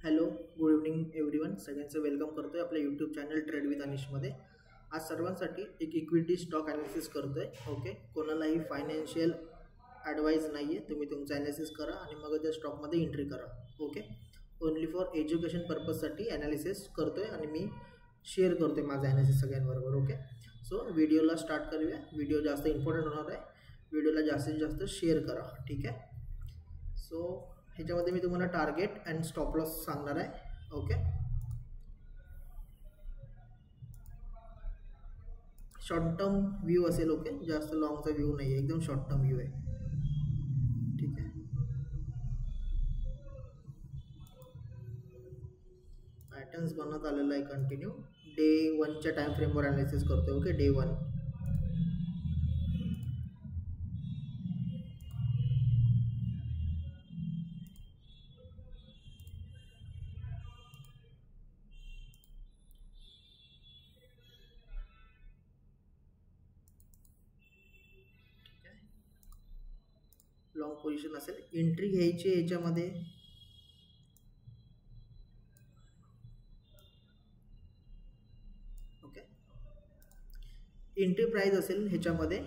Hello, good evening everyone. सगळ्यांचं welcome करतोय आपल्या यूट्यूब चॅनल ट्रेड विथ अनिशमध्ये. आज सर्वांसाठी एक इक्विटी स्टॉक ॲनालिसिस करतोय. ओके, कोणालाही फायनान्शियल ॲडवाईस नाही आहे. तुम्ही तुमचं ॲनालिसिस करा आणि मग त्या स्टॉकमध्ये एंट्री करा. ओके, ओनली फॉर एज्युकेशन पर्पजसाठी ॲनालिसिस करतोय आणि मी शेअर करतोय माझं ॲनालिसिस सगळ्यांबरोबर. ओके, सो व्हिडिओला स्टार्ट करूया. व्हिडिओ जास्त इम्पॉर्टंट होणार आहे. व्हिडिओला जास्तीत जास्त शेअर करा. ठीक आहे. सो ह्याच्यामध्ये मी तुम्हाला टार्गेट अँड स्टॉप लॉस सांगणार आहे. ओके, शॉर्ट टर्म व्ह्यू असेल. ओके, जास्त लॉंगचा व्ह्यू नाही आहे, एकदम शॉर्ट टर्म व्ह्यू आहे. ठीक आहे, पॅटर्न्स बनत आलेला आहे कंटिन्यू. डे 1च्या टाइम फ्रेमवर ॲनालिसिस करतोय. Okay, day 1. लॉंग पोझिशन असेल, एंट्री घ्यायची ह्याच्यामध्ये. ओके, एंट्री प्राइस असेल ह्याच्यामध्ये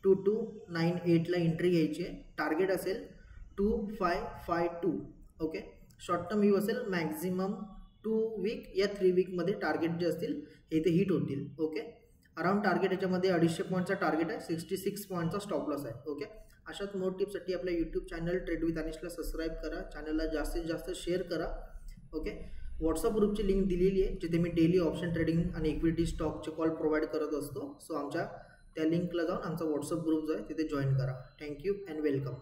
2298ला एंट्री घ्यायची आहे. टार्गेट असेल 2552. ओके, शॉर्ट टर्म व्ह्यू असेल मॅक्झिमम 2 वीक या 3 वीकमध्ये टार्गेट जे असतील हे ते हिट होतील. ओके, अराउंड टार्गेट याच्यामध्ये 250 पॉईंटचा टार्गेट आहे, 66 पॉईंटचा स्टॉप लॉस आहे. ओके, अशाच मोर टिप्ससाठी आपल्या यूट्यूब चॅनल ट्रेड विथ अनिशला सबस्क्राईब करा. चॅनलला जास्तीत जास्त शेअर करा. ओके, व्हॉट्सअप ग्रुपची लिंक दिलेली आहे जिथे मी डेली ऑप्शन ट्रेडिंग आणि इक्विटी स्टॉकचे कॉल प्रोव्हाइड करत असतो. सो आमच्या त्या लिंकला जाऊन आमचा व्हॉट्सअप ग्रुप जो आहे तिथे जॉईन करा. Thank you and welcome.